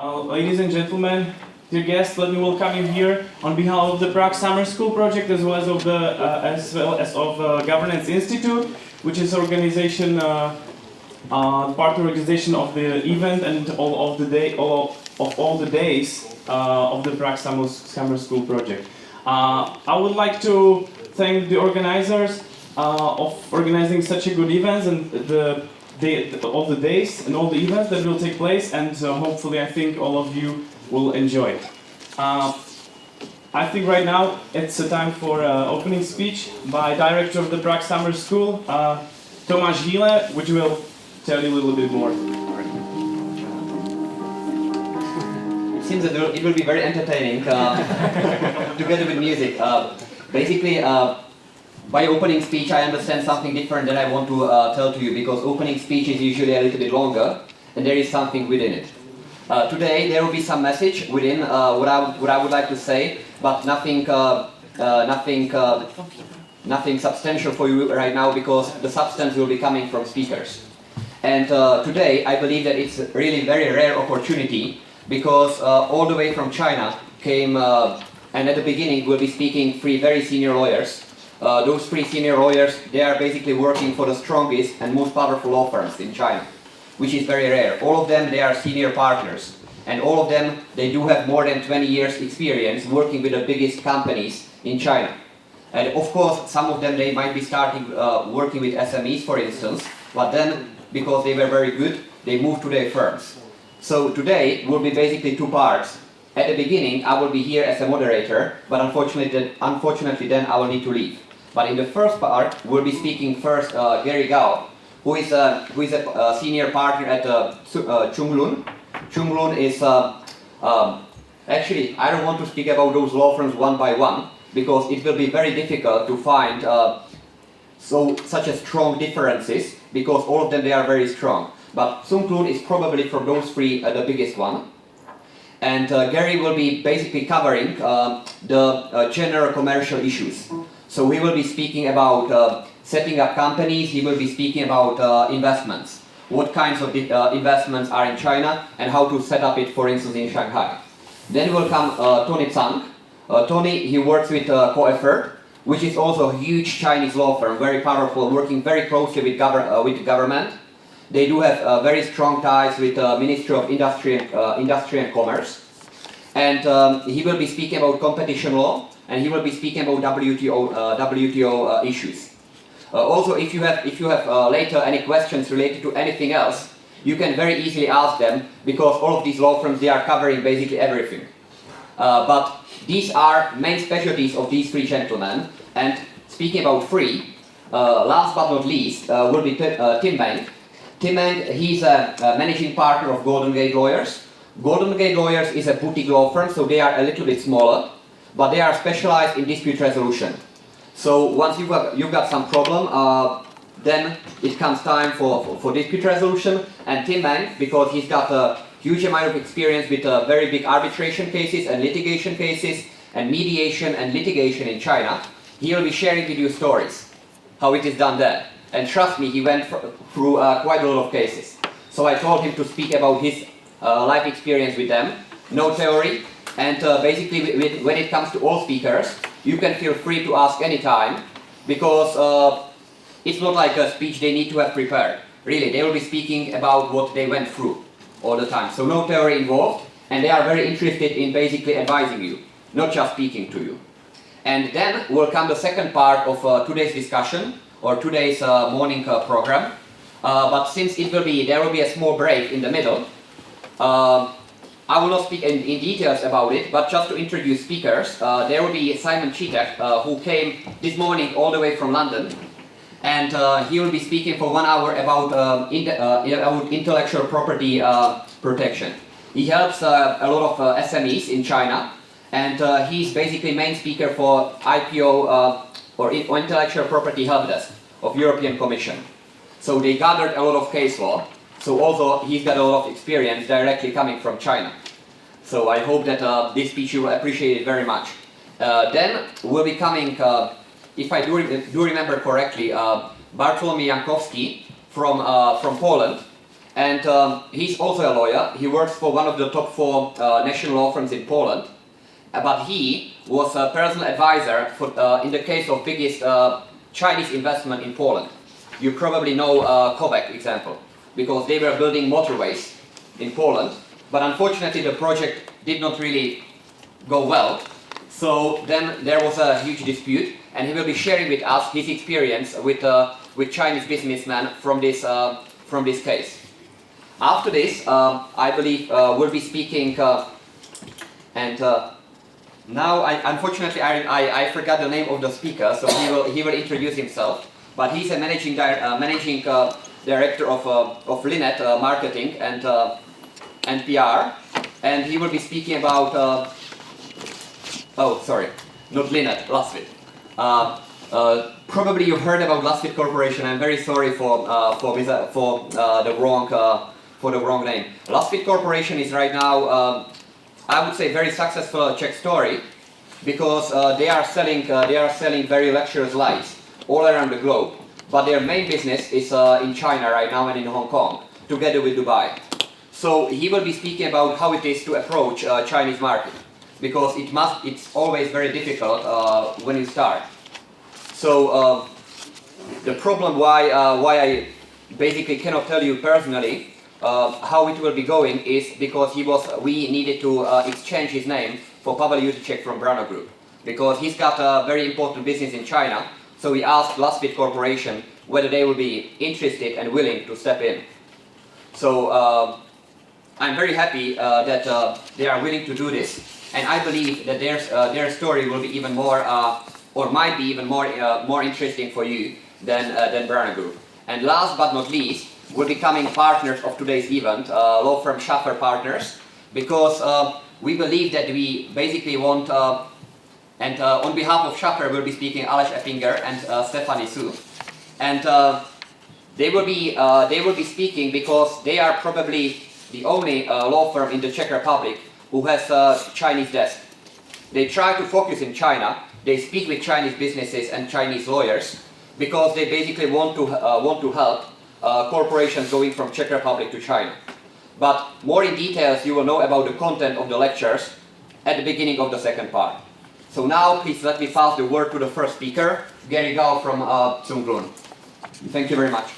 Ladies and gentlemen, dear guests, let me welcome you here on behalf of the Prague Summer School Project, as well as of Governance Institute, which is organization, partner organization of the event and all of the days of the Prague Summer School Project. I would like to thank the organizers of organizing such a good event and all the days and all the events that will take place, and hopefully I think all of you will enjoy it. I think right now it's a time for opening speech by director of the Prague Summer School, Tomáš Hýle, which will tell you a little bit more. It seems that it will be very entertaining together with music. Basically, by opening speech, I understand something different that I want to tell to you, because opening speech is usually a little bit longer, and there is something within it. Today there will be some message within what I would like to say, but nothing substantial for you right now, because the substance will be coming from speakers. And today I believe that it's really very rare opportunity, because all the way from China came, and at the beginning will be speaking three very senior lawyers. Those three senior lawyers, they are basically working for the strongest and most powerful law firms in China, which is very rare. All of them, they are senior partners, and all of them, they do have more than 20 years experience working with the biggest companies in China. And of course, some of them, they might be starting working with SMEs, for instance, but then, because they were very good, they moved to their firms. So today will be basically two parts. At the beginning, I will be here as a moderator, but unfortunately then I will need to leave. But in the first part, we'll be speaking first Gary Gao, who is a senior partner at Chung-Lun. Chung-Lun is, actually, I don't want to speak about those law firms one by one, because it will be very difficult to find such a strong differences, because all of them, they are very strong. But Chung-Lun is probably from those three the biggest one. And Gary will be basically covering the general commercial issues. So he will be speaking about setting up companies, he will be speaking about investments. What kinds of investments are in China, and how to set up it, for instance, in Shanghai. Then will come Tony Tsang. Tony, he works with Co-Effort, which is also a huge Chinese law firm, very powerful, working very closely with the government. They do have very strong ties with the Ministry of Industry and Commerce. And he will be speaking about competition law, and he will be speaking about WTO issues. Also, if you have later any questions related to anything else, you can very easily ask them, because all of these law firms, they are covering basically everything. But these are main specialties of these three gentlemen. And speaking about three, last but not least will be Tim Meng. Tim Meng, he's a managing partner of Golden Gate Lawyers. Golden Gate Lawyers is a boutique law firm, so they are a little bit smaller, but they are specialized in dispute resolution. So once you've got some problem, then it comes time for dispute resolution. And Tim Meng, because he's got a huge amount of experience with very big arbitration cases and litigation cases and mediation and litigation in China, he will be sharing with you stories, how it is done there. And trust me, he went through quite a lot of cases. So I told him to speak about his life experience with them, no theory, and basically when it comes to all speakers, you can feel free to ask anytime, because it's not like a speech they need to have prepared. Really, they will be speaking about what they went through all the time. So no theory involved, and they are very interested in basically advising you, not just speaking to you. And then will come the second part of today's discussion, or today's morning program. But since there will be a small break in the middle, I will not speak in details about it, but just to introduce speakers, there will be Simon Chetek, who came this morning all the way from London, and he will be speaking for 1 hour about intellectual property protection. He helps a lot of SMEs in China, and he's basically main speaker for IPO or intellectual property help desk of European Commission. So they gathered a lot of case law. So also he's got a lot of experience directly coming from China. So I hope that this speech you will appreciate it very much. Then will be coming, if I do remember correctly, Bartłomiej Jankowski from Poland, And he's also a lawyer. He works for one of the top 4 national law firms in Poland. But he was a personal advisor for, in the case of biggest Chinese investment in Poland. You probably know Kovac example, because they were building motorways in Poland. But unfortunately, the project did not really go well. So then there was a huge dispute, and he will be sharing with us his experience with Chinese businessmen from this case. After this, I believe we'll be speaking, now unfortunately I forgot the name of the speaker, so he will introduce himself. But he's a managing director of Linet marketing and PR, and he will be speaking about oh sorry, not Linet, Lasvit. Probably you've heard about Lasvit Corporation. I'm very sorry for the wrong name. Lasvit Corporation is right now, I would say, very successful Czech story, because they are selling very luxurious lights all around the globe. But their main business is in China right now and in Hong Kong, together with Dubai. So he will be speaking about how it is to approach Chinese market, because it's always very difficult when you start. So the problem why I basically cannot tell you personally how it will be going is because we needed to exchange his name for Pavel Juticek from Brano Group, because he's got a very important business in China. So we asked Lasvit Corporation whether they will be interested and willing to step in. So I'm very happy that they are willing to do this, and I believe that their story will be even more, or might be even more interesting for you than Brano Group. And last but not least, we're becoming partners of today's event, law firm Schaffer Partners, because we believe that we basically want, and on behalf of Schaffer will be speaking Aleš Eppinger and Stefanie Su, and they will be speaking because they are probably the only law firm in the Czech Republic who has a Chinese desk. They try to focus in China. They speak with Chinese businesses and Chinese lawyers because they basically want to help corporations going from Czech Republic to China. But more in details you will know about the content of the lectures at the beginning of the second part. So now please let me pass the word to the first speaker, Gary Gao from Zhonglun. Thank you very much.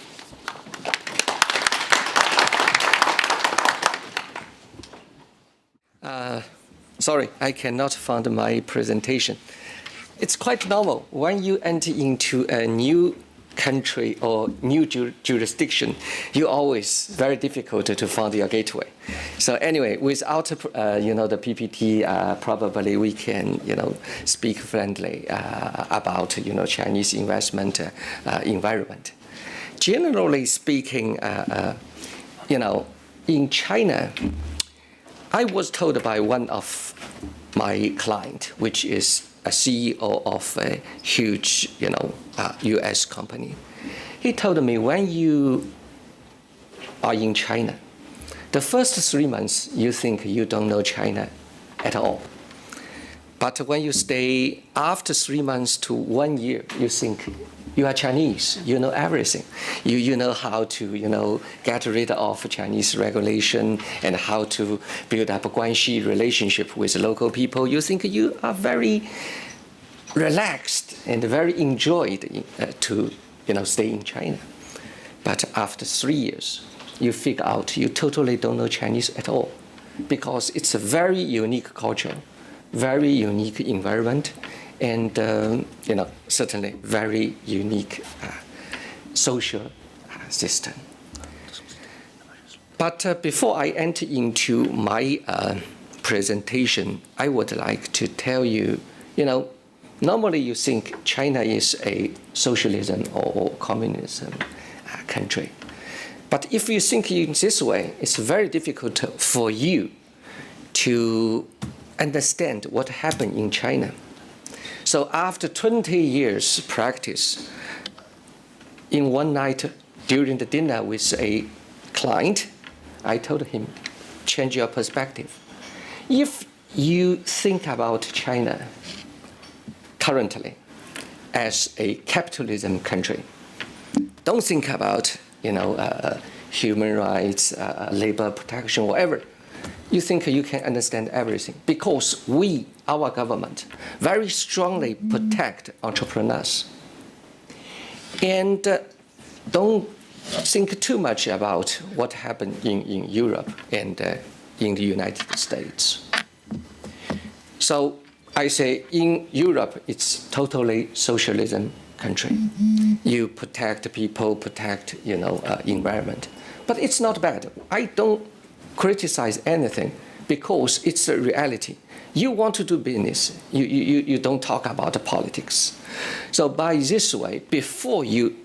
Sorry, I cannot find my presentation. It's quite normal. When you enter into a new country or new jurisdiction, you always very difficult to find your gateway. So anyway, without the PPT, probably we can speak friendly about Chinese investment environment. Generally speaking, in China, I was told by one of my client, which is a CEO of a huge, U.S. company. He told me, when you are in China, the first 3 months you think you don't know China at all. But when you stay after 3 months to 1 year, you think you are Chinese, you know everything. You know how to get rid of Chinese regulation and how to build up a guanxi relationship with local people. You think you are very relaxed and very enjoyed to stay in China. But after 3 years, you figure out you totally don't know Chinese at all, because it's a very unique culture, very unique environment, and certainly very unique social system. But before I enter into my presentation, I would like to tell you, normally you think China is a socialism or communism country. But if you think in this way, it's very difficult for you to understand what happened in China. So after 20 years practice, in one night during the dinner with a client, I told him, change your perspective. If you think about China currently as a capitalism country, don't think about human rights, labor protection, whatever. You think you can understand everything because our government, very strongly protect entrepreneurs. And don't think too much about what happened in Europe and in the United States. So I say in Europe, it's totally socialism country. You protect people, protect environment. But it's not bad. I don't criticize anything because it's a reality. You want to do business, you don't talk about the politics. So by this way, before you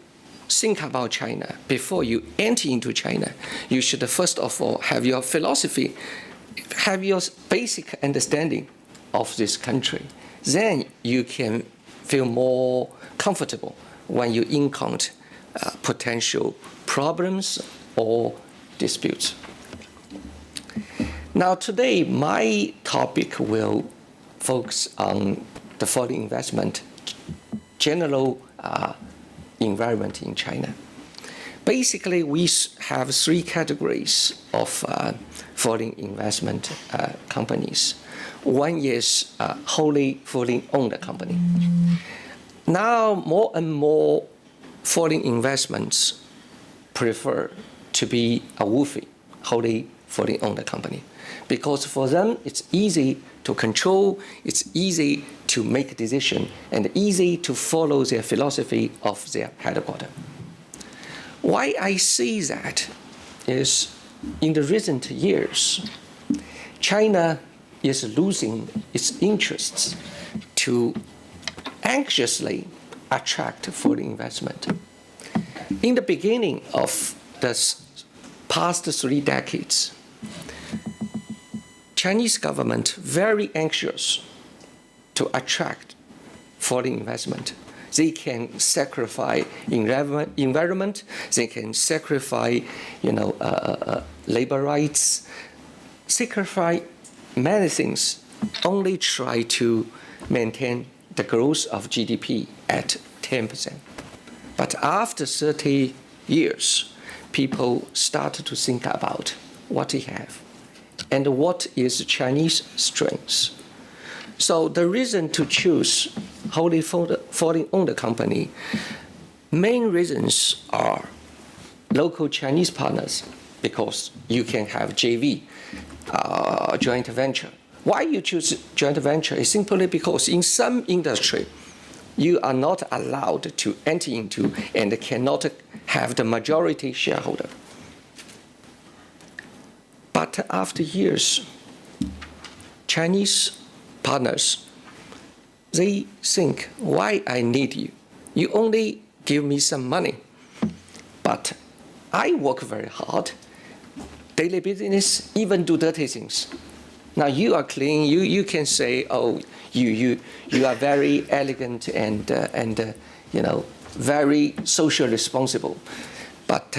think about China, before you enter into China, you should first of all have your philosophy, have your basic understanding of this country. Then you can feel more comfortable when you encounter potential problems or disputes. Now today, my topic will focus on the foreign investment, general environment in China. Basically, we have three categories of foreign investment companies. One is wholly foreign owned company. Now, more and more foreign investments prefer to be a WFOE, wholly foreign owned company, because for them it's easy to control, it's easy to make a decision, and easy to follow their philosophy of their headquarters. Why I say that is in the recent years, China is losing its interests to anxiously attract foreign investment. In the beginning of the past 3 decades, Chinese government very anxious to attract foreign investment. They can sacrifice environment. They can sacrifice, labor rights, sacrifice many things. Only try to maintain the growth of GDP at 10%. But after 30 years, people started to think about what they have and what is Chinese strengths. So the reason to choose wholly foreign-owned company, main reasons are local Chinese partners, because you can have JV, joint venture. Why you choose joint venture is simply because in some industry, you are not allowed to enter into and cannot have the majority shareholder. But after years, Chinese partners, they think, why I need you? You only give me some money, but I work very hard, daily business, even do dirty things. Now you are clean, you can say, oh, you are very elegant and very socially responsible. But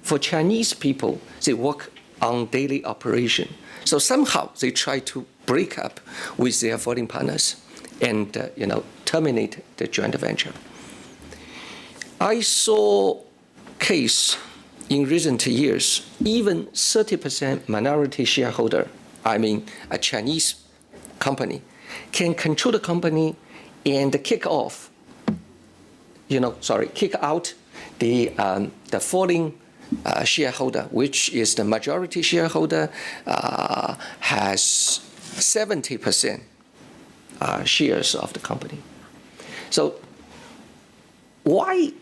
for Chinese people, they work on daily operation. So somehow they try to break up with their foreign partners and terminate the joint venture. I saw case in recent years, even 30% minority shareholder, I mean a Chinese company, can control the company and kick out the foreign shareholder, which is the majority shareholder, has 70% shares of the company. So why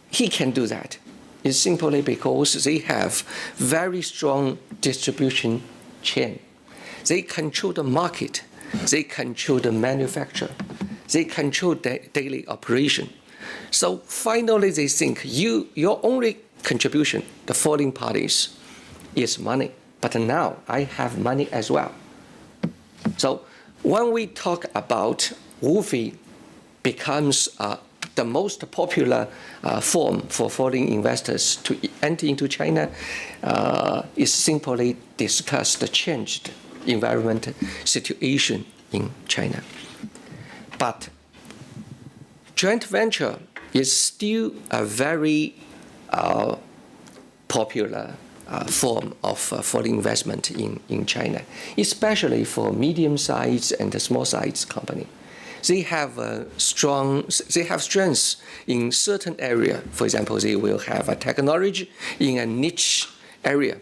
he can do that is simply because they have very strong distribution chain. They control the market. They control the manufacture. They control the daily operation. So finally, they think your only contribution, the foreign parties, is money. But now I have money as well. So when we talk about WFOE becomes the most popular form for foreign investors to enter into China, is simply discuss the changed environment situation in China. But joint venture is still a very popular form of foreign investment in China, especially for medium-sized and small-sized company. They have strengths in certain area. For example, they will have a technology in a niche area.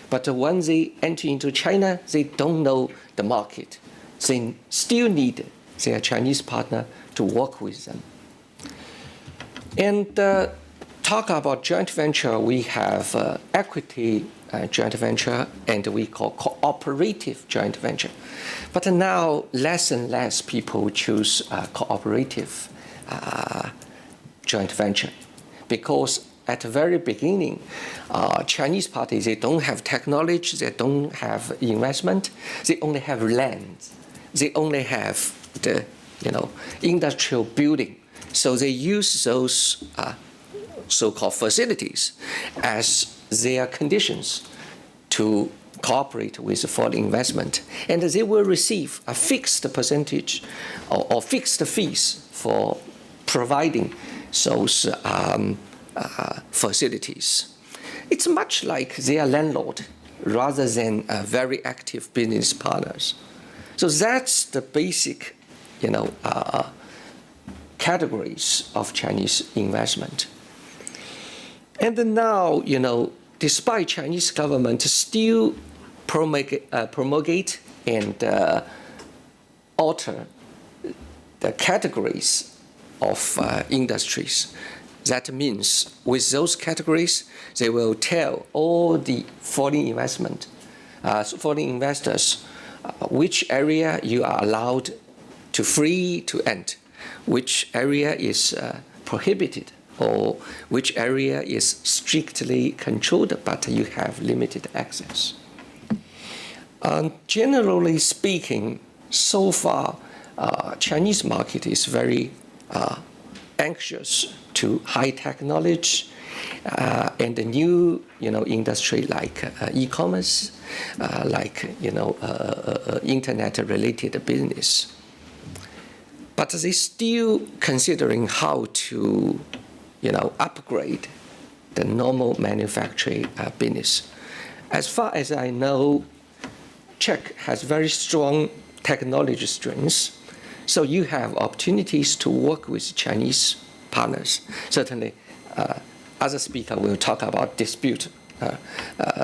But when they enter into China, they don't know the market. They still need their Chinese partner to work with them. And talk about joint venture, we have equity joint venture and we call cooperative joint venture. But now less and less people choose cooperative joint venture because at the very beginning, Chinese parties, they don't have technology, they don't have investment, they only have land, they only have the industrial building. So they use those so-called facilities as their conditions to cooperate with foreign investment. And they will receive a fixed percentage or fixed fees for providing those facilities. It's much like their landlord rather than very active business partners. So that's the basic, categories of Chinese investment. And now, despite Chinese government still promulgate and alter the categories of industries, that means with those categories, they will tell all the foreign investors which area you are allowed to free to enter, which area is prohibited, or which area is strictly controlled, but you have limited access. Generally speaking, so far, Chinese market is very anxious to high technology and the new, industry like e-commerce, like internet-related business. But they still considering how to, upgrade the normal manufacturing business. As far as I know, Czech has very strong technology strengths, so you have opportunities to work with Chinese partners. Certainly, other speaker will talk about dispute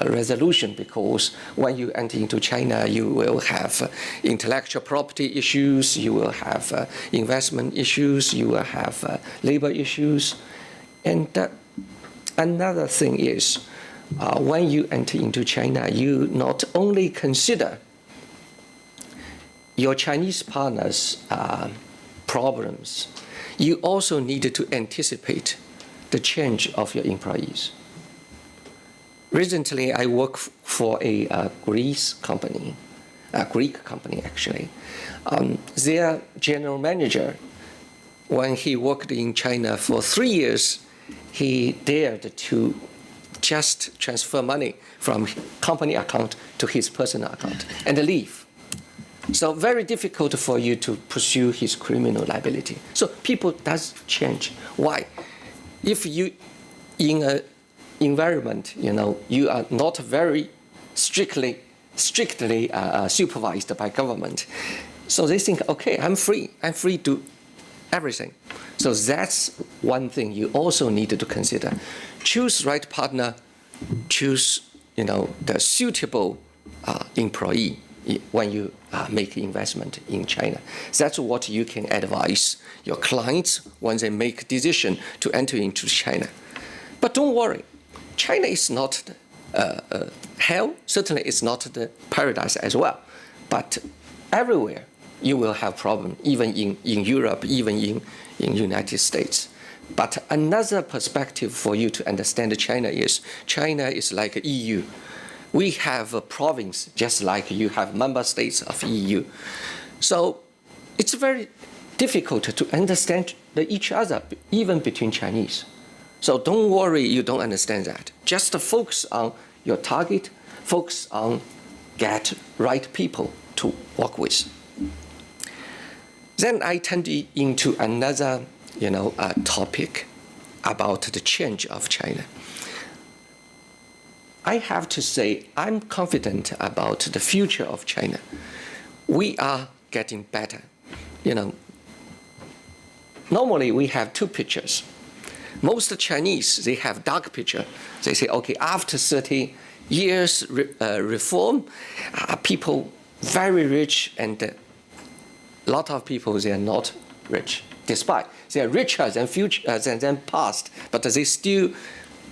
resolution, because when you enter into China, you will have intellectual property issues, you will have investment issues, you will have labor issues. And another thing is, when you enter into China, you not only consider your Chinese partners' problems, you also need to anticipate the change of your employees. Recently, I worked for a Greek company actually. Their general manager, when he worked in China for 3 years, he dared to just transfer money from company account to his personal account and leave. So very difficult for you to pursue his criminal liability. So people does change. Why? If you in an environment, you are not very strictly supervised by government, so they think, okay, I'm free to everything. So that's one thing you also need to consider. Choose right partner, choose the suitable employee when you make investment in China. That's what you can advise your clients when they make decision to enter into China. But don't worry, China is not hell. Certainly, it's not the paradise as well. But everywhere you will have problem, even in Europe, even in United States. But another perspective for you to understand China is like EU. We have a province just like you have member states of EU. So it's very difficult to understand each other, even between Chinese. So don't worry, you don't understand that. Just focus on your target, focus on get right people to work with. Then I turned into another, topic about the change of China. I have to say I'm confident about the future of China. We are getting better. Normally we have two pictures. Most Chinese, they have dark picture. They say, okay, after 30 years reform, people very rich, and a lot of people, they are not rich. Despite they are richer than past, but they still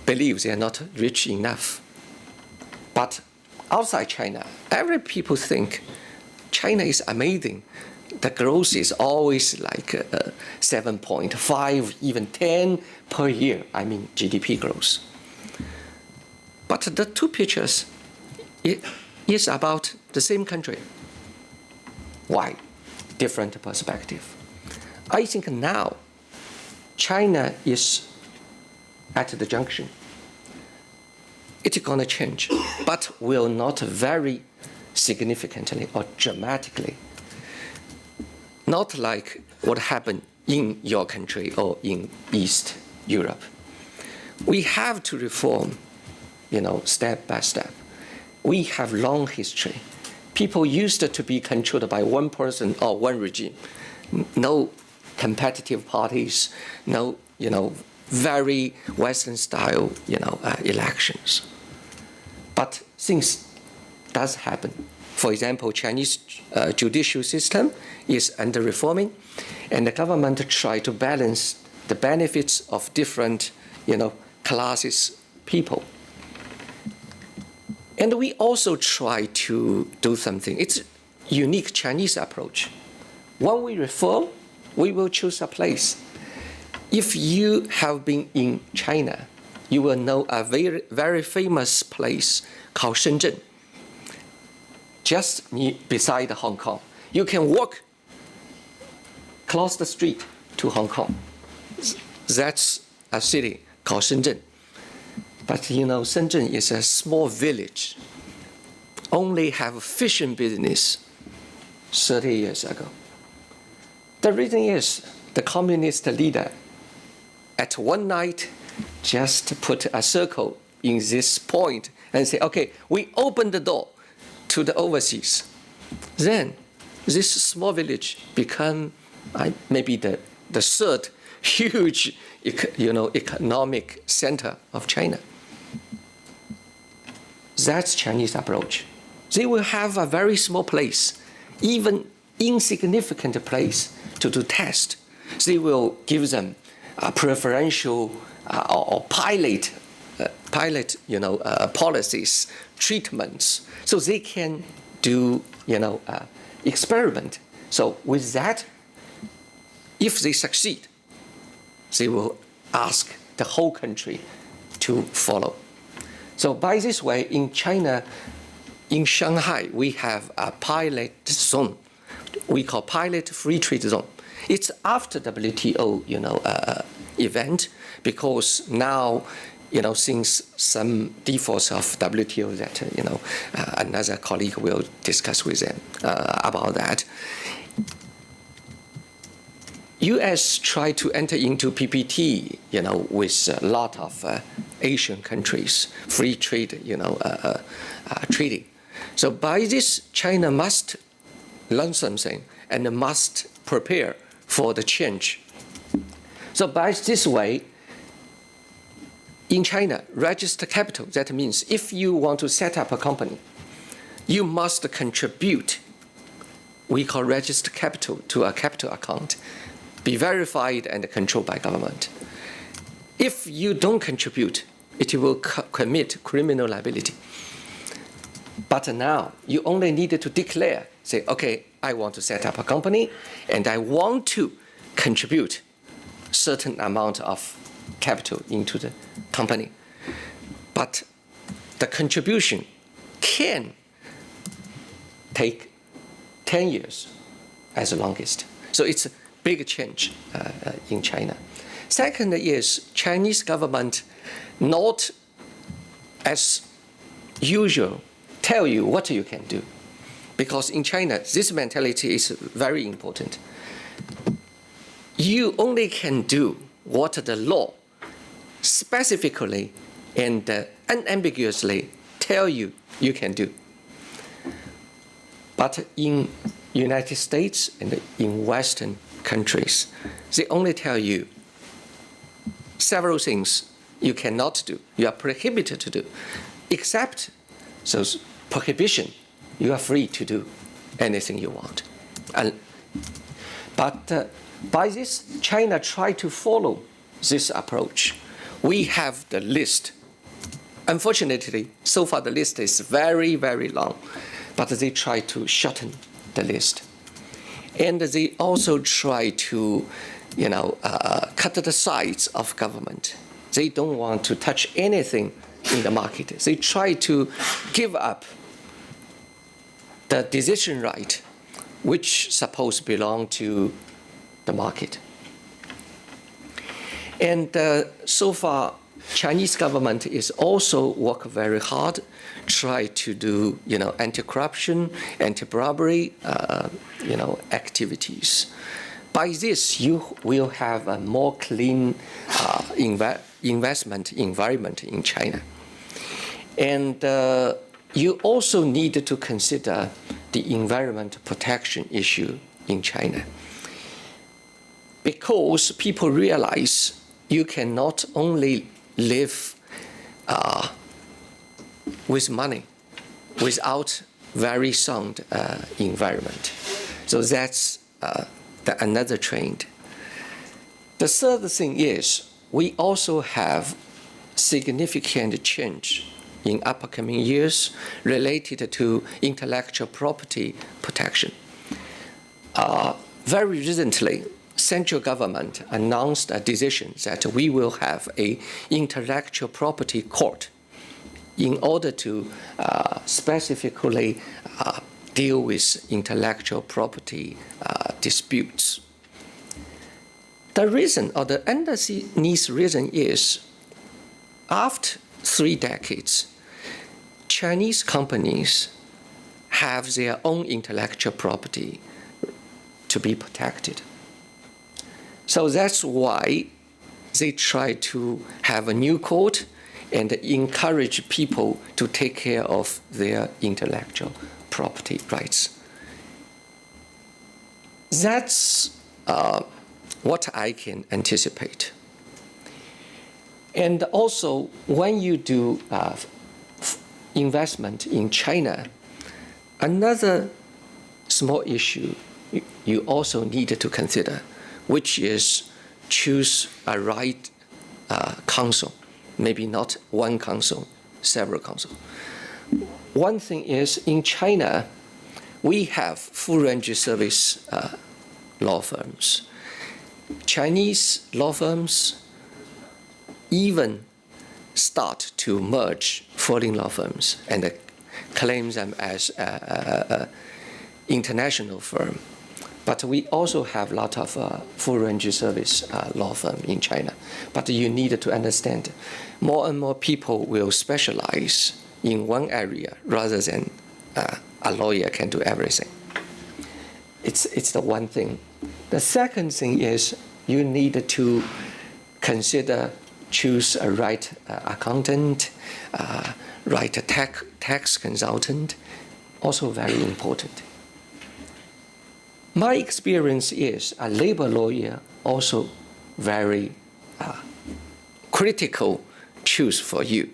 believe they are not rich enough. But outside China, every people think China is amazing. The growth is always like 7.5, even 10 per year. I mean GDP growth. But the two pictures is about the same country. Why? Different perspective. I think now China is at the junction. It's going to change, but will not very significantly or dramatically. Not like what happened in your country or in East Europe. We have to reform, step by step. We have long history. People used to be controlled by one person or one regime. No competitive parties, no, very Western style, elections. But things does happen. For example, Chinese judicial system is under reforming, and the government try to balance the benefits of different, classes, people. And we also try to do something. It's a unique Chinese approach. When we reform, we will choose a place. If you have been in China, you will know a very, very famous place called Shenzhen, just beside Hong Kong. You can walk across the street to Hong Kong. That's a city called Shenzhen. But Shenzhen is a small village, only have fishing business 30 years ago. The reason is the communist leader at one night just put a circle in this point and say, okay, we open the door to the overseas. Then this small village become maybe the third huge economic center of China. That's Chinese approach. They will have a very small place, even insignificant place to do test. They will give them a preferential or pilot policies, treatments, so they can do experiment. So with that, if they succeed, they will ask the whole country to follow. So by this way, in China, in Shanghai, we have a pilot zone. We call pilot free trade zone. It's after WTO, event, because now, since some defaults of WTO that, another colleague will discuss with them about that. U.S. tried to enter into PPT, with a lot of Asian countries, free trade, treaty. So by this, China must learn something and must prepare for the change. So by this way, in China, register capital, that means if you want to set up a company, you must contribute, we call register capital, to a capital account, be verified and controlled by government. If you don't contribute, it will commit criminal liability. But now, you only need to declare, say, okay, I want to set up a company, and I want to contribute certain amount of capital into the company. But the contribution can take 10 years as the longest. So it's a big change in China. Second is Chinese government not as usual tell you what you can do. Because in China, this mentality is very important. You only can do what the law specifically and unambiguously tell you you can do. But in United States and in Western countries, they only tell you several things you cannot do, you are prohibited to do, except those prohibition, you are free to do anything you want. But by this, China tried to follow this approach. We have the list. Unfortunately, so far the list is very, very long, but they try to shorten the list. And they also try to, cut the sides of government. They don't want to touch anything in the market. They try to give up the decision right, which supposed belong to the market. And so far, Chinese government is also work very hard, try to do anti-corruption, anti-bribery activities. By this, you will have a more clean investment environment in China. And you also need to consider the environment protection issue in China. Because people realize you cannot only live with money without very sound environment. So that's another trend. The third thing is we also have significant change in upcoming years related to intellectual property protection. Very recently, central government announced a decision that we will have an intellectual property court in order to specifically deal with intellectual property disputes. The reason, or the underneath reason, is after 3 decades, Chinese companies have their own intellectual property to be protected. So that's why they try to have a new court and encourage people to take care of their intellectual property rights. That's what I can anticipate. And also, when you do investment in China, another small issue you also need to consider, which is choose a right counsel, maybe not one counsel, several counsel. One thing is, in China, we have full range service law firms. Chinese law firms even start to merge foreign law firms and claim them as an international firm. But we also have a lot of full range service law firm in China. But you need to understand, more and more people will specialize in one area rather than a lawyer can do everything. It's the one thing. The second thing is you need to consider choose a right accountant, right tax consultant, also very important. My experience is a labor lawyer also very critical choice for you,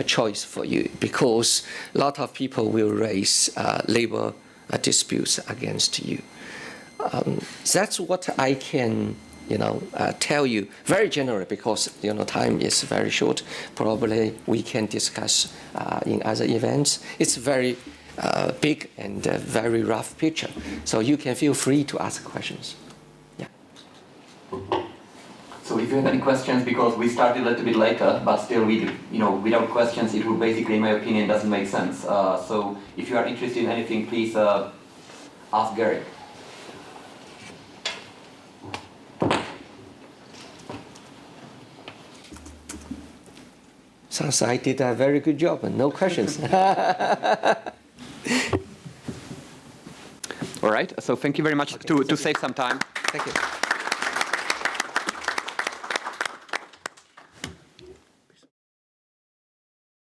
choice for you, because a lot of people will raise labor disputes against you. That's what I can tell you very generally, because time is very short. Probably we can discuss in other events. It's very big and very rough picture. So you can feel free to ask questions. Yeah. So if you have any questions, because we started a little bit later, but still without questions it would basically, in my opinion, doesn't make sense. So if you are interested in anything, please ask Gary. Sounds I did a very good job and no questions. All right, so thank you very much to save some time. Thank you.